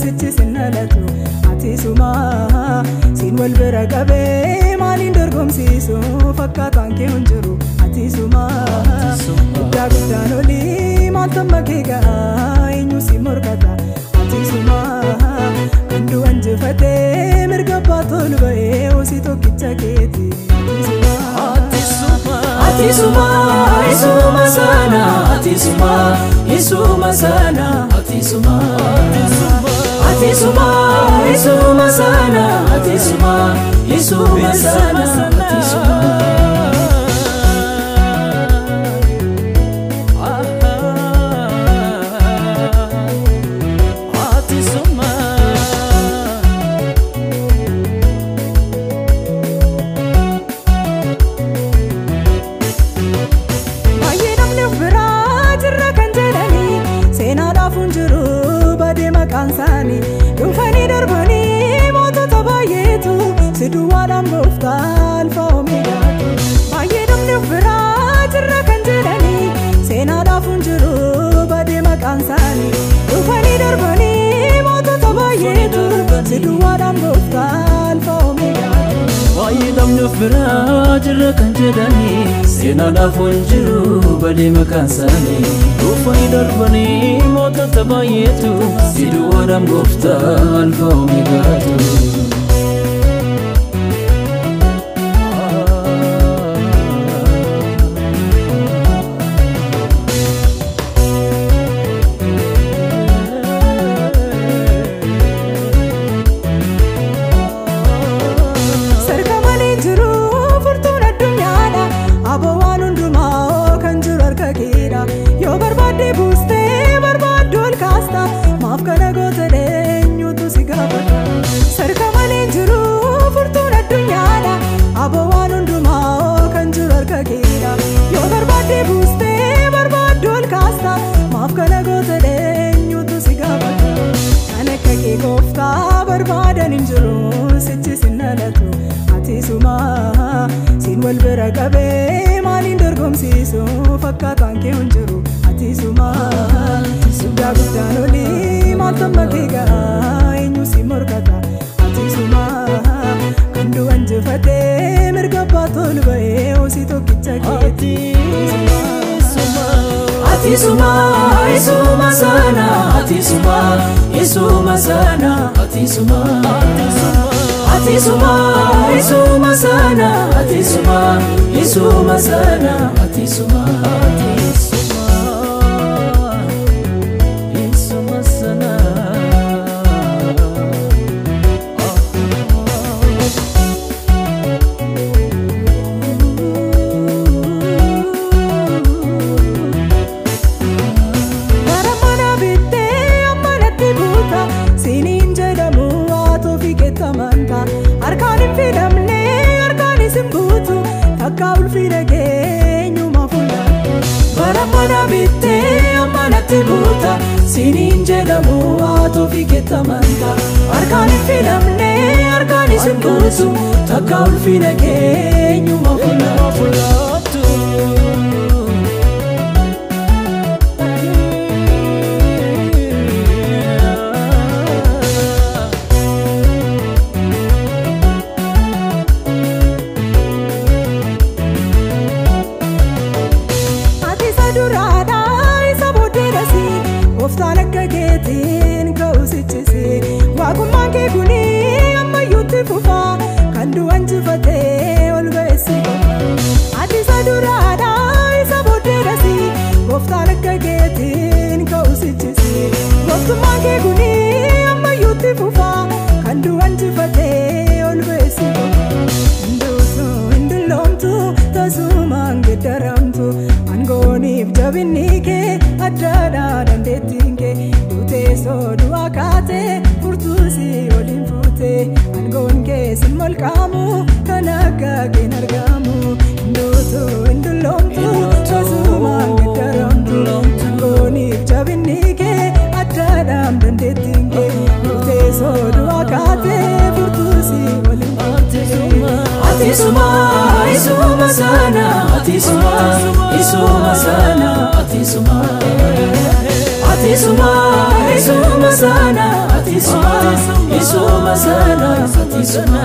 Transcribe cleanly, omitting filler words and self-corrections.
sichi sinalatu ati suma sin wal bira qabe maalin dorgomsiisu fakkaatan kee hunjiru ati suma guddaa guddaan oli maaltamma kee ga'a eenyu si morkata ati suma kan du'an jefatee mirga baatol ba'ee osii tokkicha keeti ati suma isuma sana ati suma isuma sana ati suma isuma sana ati suma isuma sana ati suma kansani dufani darbani moto tabayetu sidu walam boftal fa omega bayedam nufra jirra kanjelani sena da funjuru bade makansani dufani darbani moto tabayetu sidu walam boftal fa omega bayedam nufra jirra kanjelani sena da funjuru bade makansani dufani darbani moto tabayetu sidu walam boftal fa omega yo barbade buste barbadol kasta maaf kana gootadeenyu tu sigafata sarka maleen jiru furtuun addunyaadha abawaan hundumaa kan jiru harka keedha yo barbade buste barbadol kasta maaf kana gootadeenyu tu sigafata kan akka kee gooftaa barbaadan hin jiru sichi sinalatu ati suma sin wal bira qabee maalin dorgomsiisu fakkaatan kee hunjiru ati suma guddaa guddaan oli maaltamma kee ga'a eenyu si morkata ati suma kan du'an jefatee mirga baatol ba'ee osii tokkicha keeti ati suma isuma sana ati suma isuma sana ati suma ati suma isuma sana ati suma isuma sana ati suma isuma sana garamana bitte ammanatti buuta siniin jedhamu waatoo fi keettamanta harkaan hin fidamne harkaan isin buutu takka ulfina keenyuma fuulatu garamana bitte ammanatti buuta siniin jedhamu waatoo fi keettamanta harkaan hin fidamne harkaan isin buutu takka ulfina keenyuma fuulatu goftaan akka keetiin ka'usichisi waaqummaan kee kuni ammayyuutti fufa kan du'an jifatee ol ba'eessi ati isa duraadha isa booddeedhasi goftaan akka keetiin ka'usichisi goftummaan kee kuni ammayyuutti fufa kan du'an jifatee ol ba'eessi hinduutu hindulloomtu tasumaan geddaramtu angooniif jabinni kee addaadha dandeettiin kee duutee sooduu akaatee furtuusi waliin fuutee angoon kee sin molqaamu kan akka keen argamu hinduutu hindulloomtu tasumaan geddaramtu angooniif jabinni kee addaadhaan dandeettiin kee duutee sooduu akaatee furtuusi waliin fuutee ati suma isuma sana ati suma isuma sana ati suma isuma sana ati isuma isuma sana isuma